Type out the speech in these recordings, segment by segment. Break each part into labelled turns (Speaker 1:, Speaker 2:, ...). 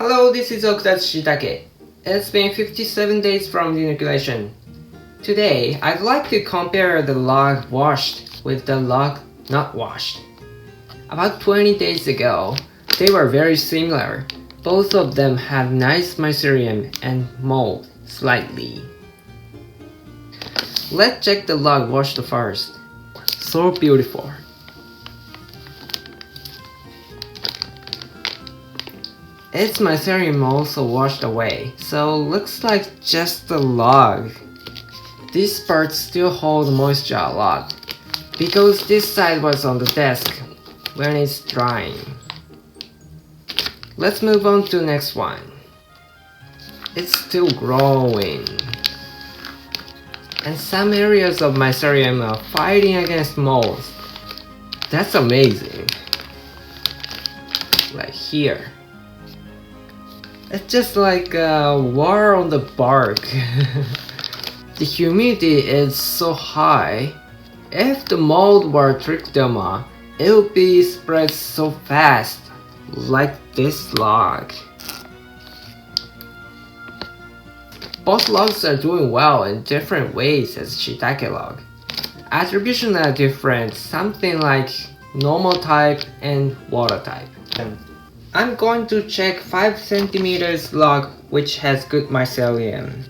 Speaker 1: Hello, this is Shiitake. It's been 57 days from the inoculation. Today, I'd like to compare the log washed with the log not washed. About 20 days ago, they were very similar. Both of them have nice mycelium and mold slightly. Let's check the log washed first. So beautiful. Its mycelium also washed away, so looks like just the log. These parts still hold moisture a lot, because this side was on the desk when it's drying. Let's move on to the next one. It's still growing. And some areas of mycelium are fighting against molds. That's amazing. Like here. It's just like a war on the bark. The humidity is so high. If the mold were trichoderma, it would be spread so fast, like this log. Both logs are doing well in different ways as Shiitake log. Attributions are different, something like normal type and water type. I'm going to check 5 cm log which has good mycelium.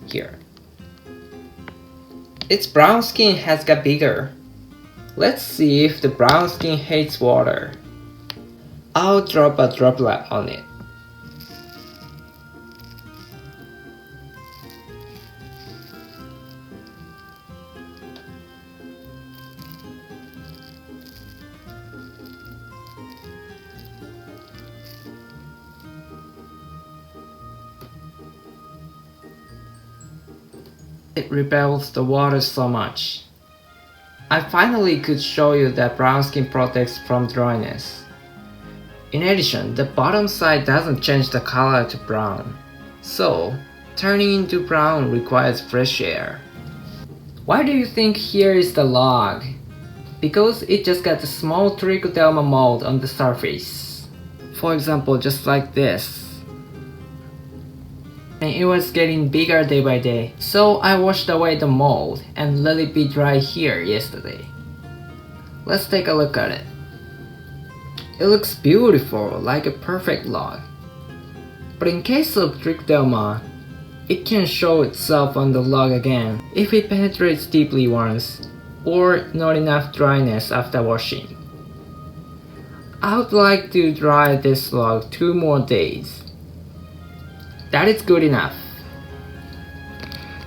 Speaker 1: Here. Its brown skin has got bigger. Let's see if the brown skin hates water. I'll drop a droplet on it. It repels the water so much. I finally could show you that brown skin protects from dryness. In addition, the bottom side doesn't change the color to brown. So, turning into brown requires fresh air. Why do you think here is the log? Because it just got a small trichoderma mold on the surface. For example, just like this. And it was getting bigger day by day, so I washed away the mold and let it be dry here yesterday. Let's take a look at it. It looks beautiful, like a perfect log. But in case of trichoderma, it can show itself on the log again if it penetrates deeply once, or not enough dryness after washing. I would like to dry this log 2 more days. That is good enough.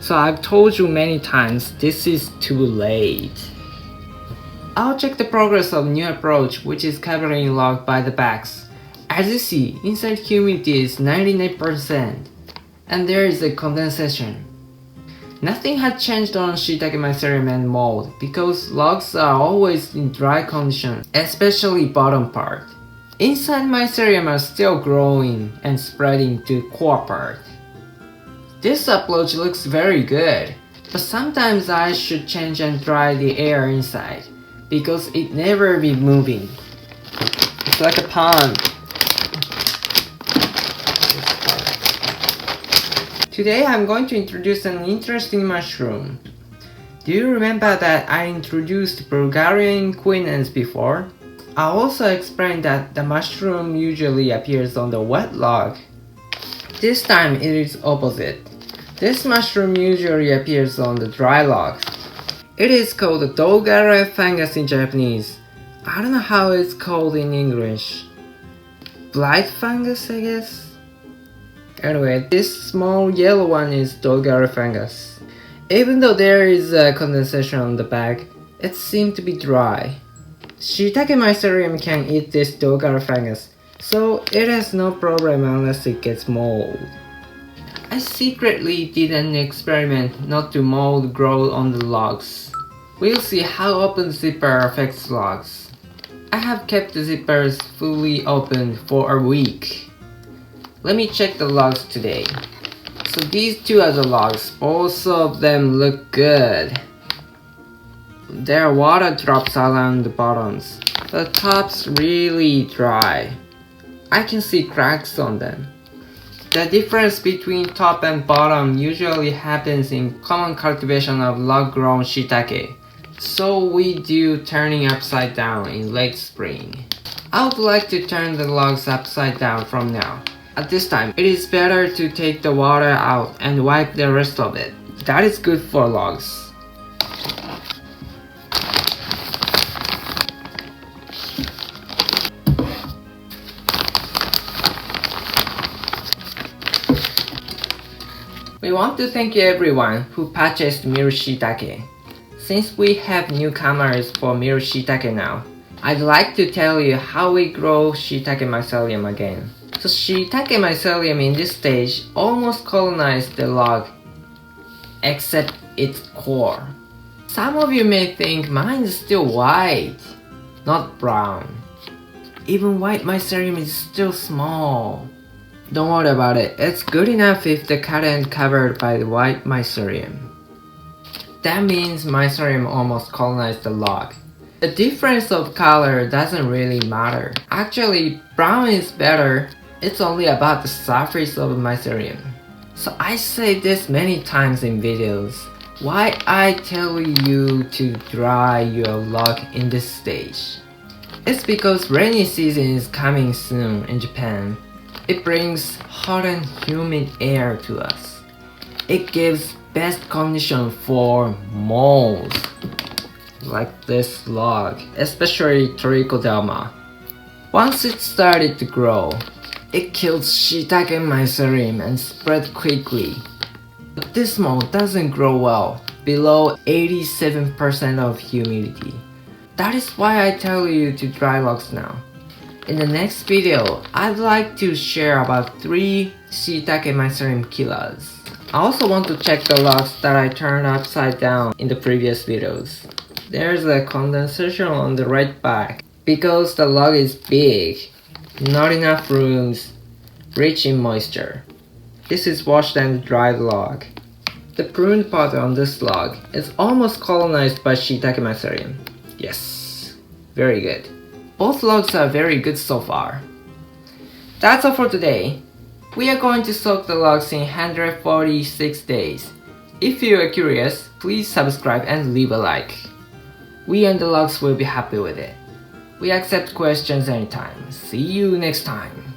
Speaker 1: So I've told you many times, this is too late. I'll check the progress of new approach, which is covering log by the backs. As you see, inside humidity is 99% and there is a condensation. Nothing had changed on Shiitake mycelium and mold because logs are always in dry condition, especially bottom part. Inside mycelium are still growing and spreading to core part. This approach looks very good, but sometimes I should change and dry the air inside because it never be moving. It's like a pond. Today I'm going to introduce an interesting mushroom. Do you remember that I introduced Bulgarian inquinans before? I also explained that the mushroom usually appears on the wet log. This time it is opposite. This mushroom usually appears on the dry log. It is called the Dogare fungus in Japanese. I don't know how it's called in English. Blight fungus, I guess? Anyway, this small yellow one is Dogare fungus. Even though there is a condensation on the back, it seems to be dry. Shiitake mycelium can eat this Dogare fungus, so it has no problem unless it gets mold. I secretly did an experiment not to mold grow on the logs. We'll see how open zipper affects logs. I have kept the zippers fully open for a week. Let me check the logs today. So these two are the logs, both of them look good. There are water drops around the bottoms. The top's really dry. I can see cracks on them. The difference between top and bottom usually happens in common cultivation of log-grown shiitake, so we do turning upside down in late spring. I would like to turn the logs upside down from now. At this time, it is better to take the water out and wipe the rest of it. That is good for logs. We want to thank you everyone who purchased Miru Shiitake. Since we have newcomers for Miru Shiitake now, I'd like to tell you how we grow Shiitake mycelium again. So Shiitake mycelium in this stage almost colonized the log, except its core. Some of you may think mine is still white, not brown. Even white mycelium is still small. Don't worry about it, it's good enough if the cut end covered by the white mycelium. That means mycelium almost colonized the log. The difference of color doesn't really matter. Actually, brown is better, it's only about the surface of mycelium. So I say this many times in videos. Why I tell you to dry your log in this stage? It's because rainy season is coming soon in Japan. It brings hot and humid air to us. It gives best condition for moles, like this log, especially trichoderma. Once it started to grow, it kills shiitake mycelium and spread quickly. But this mold doesn't grow well below 87% of humidity. That is why I tell you to dry logs now. In the next video, I'd like to share about 3 shiitake mycelium killers. I also want to check the logs that I turned upside down in the previous videos. There's a condensation on the right back because the log is big, not enough rooms, rich in moisture. This is washed and dried log. The pruned part on this log is almost colonized by shiitake mycelium. Yes, very good. Both logs are very good so far. That's all for today. We are going to soak the logs in 146 days. If you are curious, please subscribe and leave a like. We and the logs will be happy with it. We accept questions anytime. See you next time.